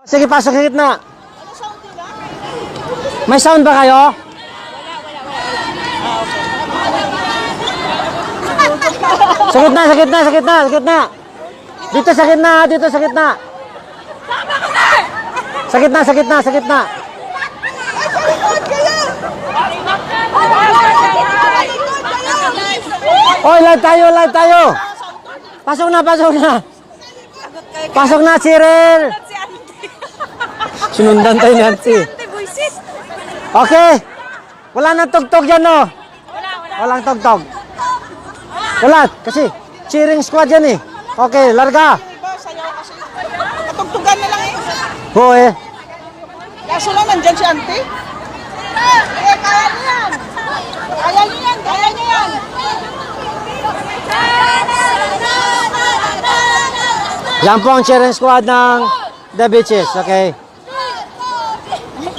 Sige, pasok sa gitna. May sound ba kayo? Sa gitna, sa gitna, sa gitna, sa gitna. Dito sa gitna, dito sa gitna. Sa gitna, sa gitna, sa gitna. Oy, live tayo, live tayo. Pasok na, pasok na. Pasok na, Cyril. Sinundan tayo ni Nancy. Okay. Wala nang tugtog dyan, no? Walang tugtog. Wala, kasi cheering squad yan eh. Okay, larga. Katugtugan na lang eh. Oo eh. Kaso lang nandyan si auntie. Eh, kaya niya yan. Kaya niya yan, kaya niya yan. Yan po ang cheering squad ng The Beaches, okay?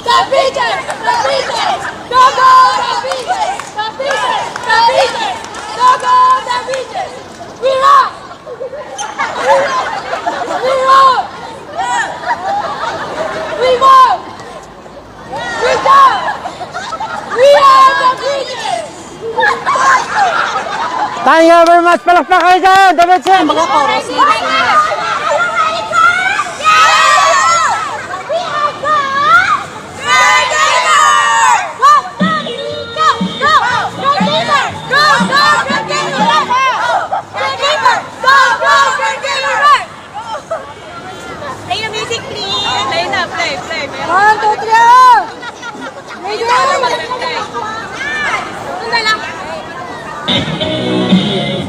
The Beaches! The Beaches! Go go the Beaches! The Beaches! The Beaches! Go go the Beaches! We rock! We rock! We walk! We jump! We are the Beaches! Thank you very much. Palakpak kayo dyan, The Beaches! Mga chorus. One, two,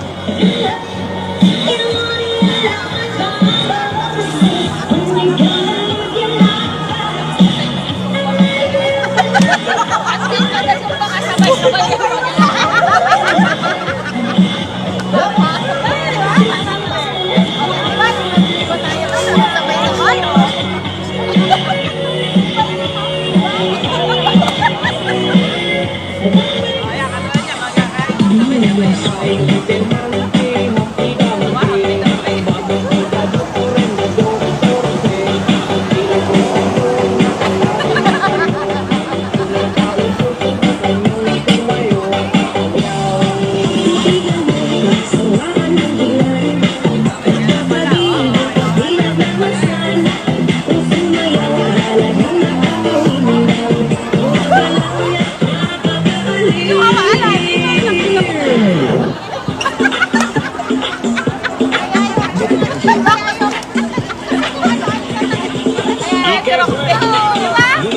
three,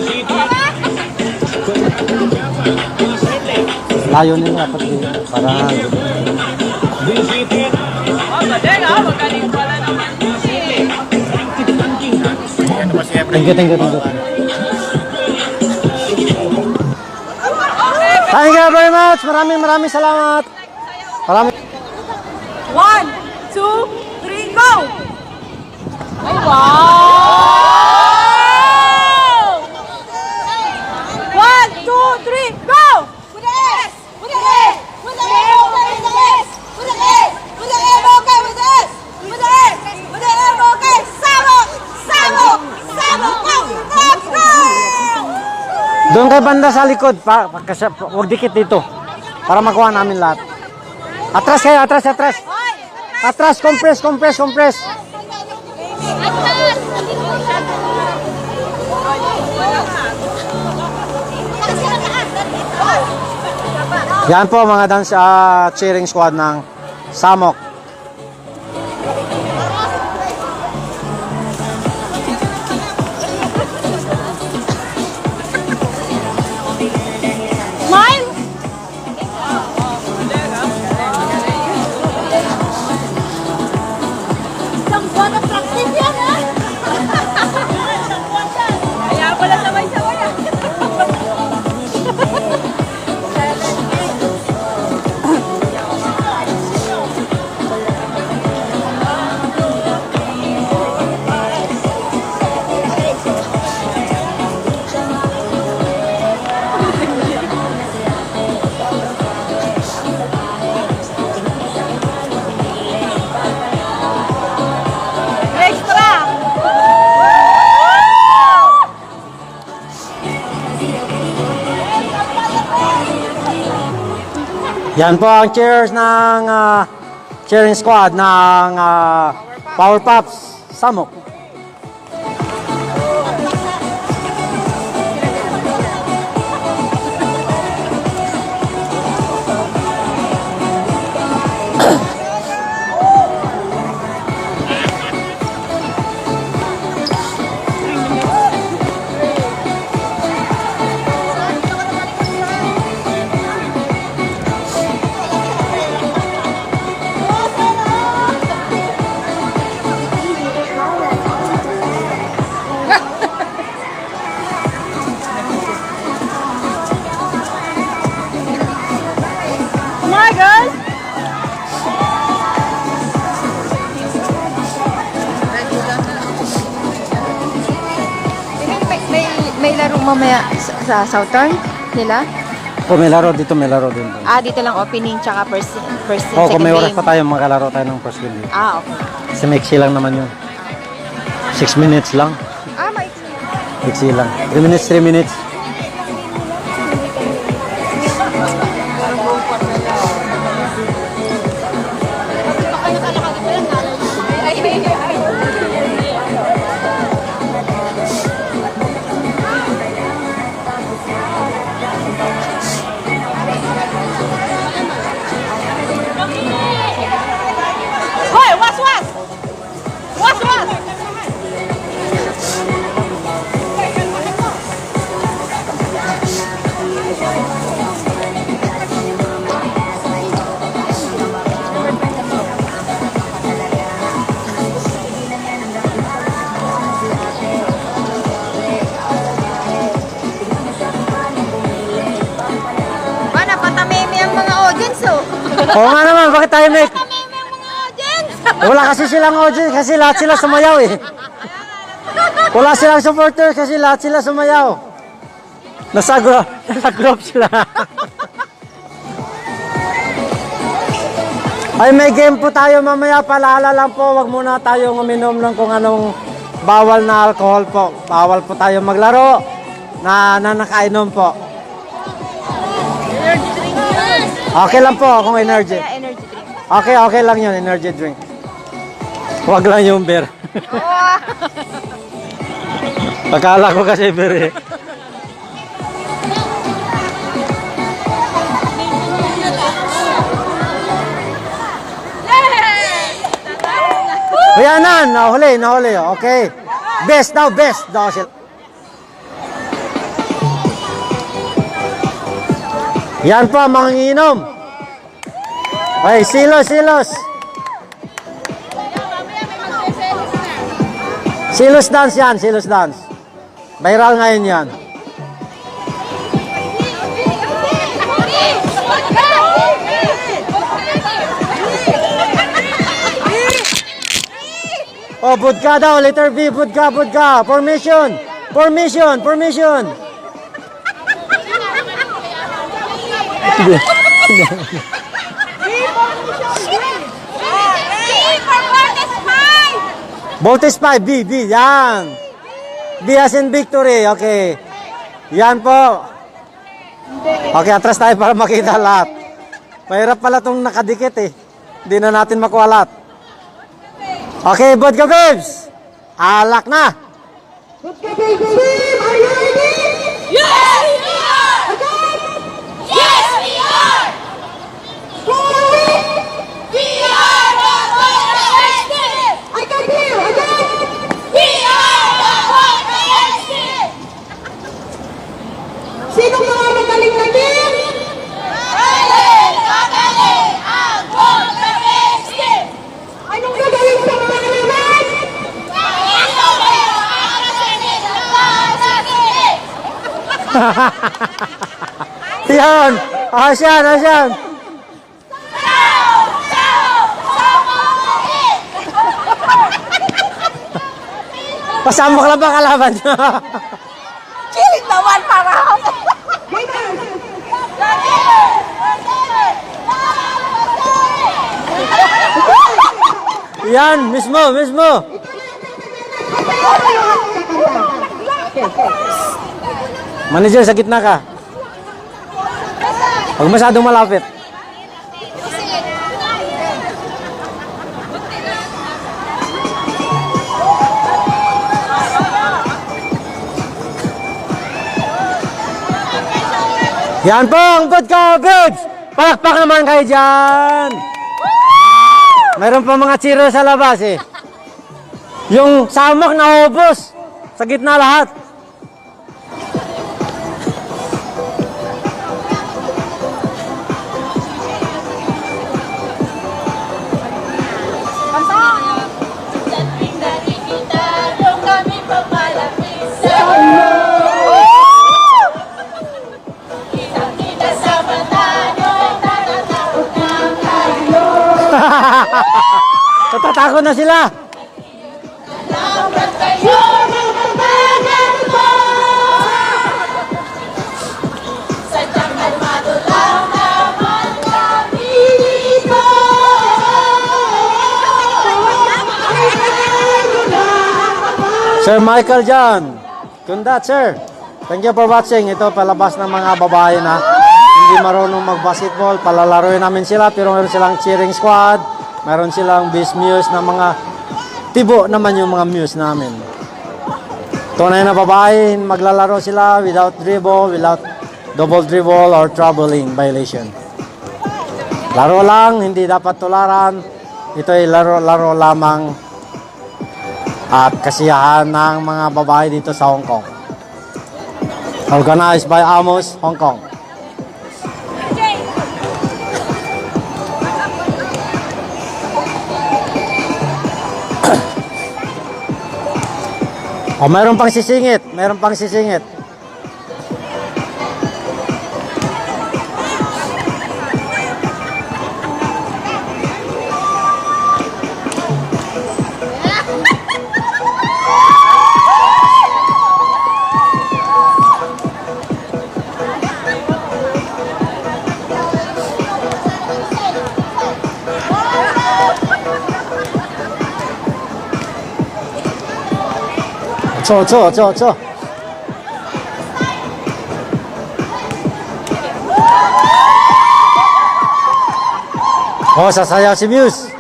Layo nila dapat para thank you, thank you, thank you. Thank you very much. Maraming salamat. Maraming. 1, 2, 3, go! Ay, wow! 1, 2, 3, go! With the S! With the A! With the A, okay, with the S! With the A! With the A, okay, with the S! With the S! With the M, okay! Sabok! Sabok! Sabok! Go! Let's go! Doon kay banda sa likod, huwag dikit dito. Para makuha namin lahat. Atras kayo, atras, atras. Atras, compress, compress, compress. Yan po mga dance cheering squad ng Samok. Smile! Isang buwan na practice yan, ha? Kaya pala sabay-sabay yan. Yan po ang cheers ng cheering squad ng Power Pops Samok. Come on, girls! May laro mamaya sa Southern nila? Oh, may laro dito, may laro din. Dito lang opening tsaka first Oh, second kung may oras game. pa tayo, makalaro tayo ng first game. Okay. Kasi mixi lang naman yun. 6 minutes lang. Maiksi. Mixi lang. 3 minutes, 3 minutes. Hoy, was! Was! Napatameme ang mga audience, oh. Oo nga naman, bakit tayo may... Napatameme ang mga audience. Wala kasi silang audience kasi lahat sila sumayaw eh. Wala silang supporter kasi lahat sila sumayaw. Nasa group sila. Ay, may game po tayo mamaya. Paalala lang po, wag muna tayong uminom ng kung anong bawal na alcohol po. Bawal po tayo maglaro na nakainom po. Okay lang po kung energy. Energy drink. Okay lang yun, energy drink. Huwag lang yung beer. Akala ko kasi beer eh. Ayan na, nahuli. Okay. Best daw sila. Yan pa, mga nginom. Ay, silos. Silos dance yan, silos dance. Viral ngayon yan. Oh, budka daw, letter B, budka. Formation. Voltage 5, B, yan. B as in victory, okay. Yan po. Okay, atras tayo para makita lahat. Mahirap pala itong nakadikit eh. Hindi na natin makuha lahat. Okay, Vodka Babes. Alak na. Vodka Babes team, are you ready? Yes, we are! Yes, we are! We are the Vodka Babes team! I can hear you again! We are the Vodka Babes team! Sinong mga magaling na team? Magaling ang Vodka Babes team! Anong gagawin sa mga naman? Yan. Asyan. Pasama ka lang ba kalaban nyo? Kilig naman para ako. Yan, mismo. Manager, sa gitna ka. Huwag masyadong malapit. Yan po ang vodka babes. Palakpak naman kayo dyan. Meron pa mga cheerer sa labas eh. Yung samak na ubos. Sa gitna lahat. Sa tuwing nakikita nung kami papalapit sa Kitang-kita sa mata nyo, natatakot na kayo. Natatakot na sila. Dapat kayo magbabagan mo. Sadyang kalmado lang naman kami dito. Sir Michael John. Kundat, sir. Thank you for watching. Ito palabas ng mga babae na hindi marunong mag-basketball. Palalaroin namin sila pero meron silang cheering squad. Meron silang beast muse na mga tibo naman yung mga muse namin. Tunay na babae, maglalaro sila without dribble, without double dribble or troubling violation. Laro lang, hindi dapat tularan. Ito ay laro lamang at kasiyahan ng mga babae dito sa Hong Kong. Organized by Amos, Hong Kong. O, mayroon pang sisingit. Mayroon pang sisingit. 저. sasayaw si Muse.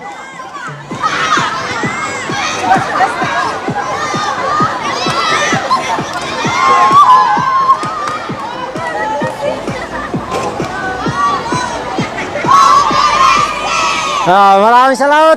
Maraming salamat.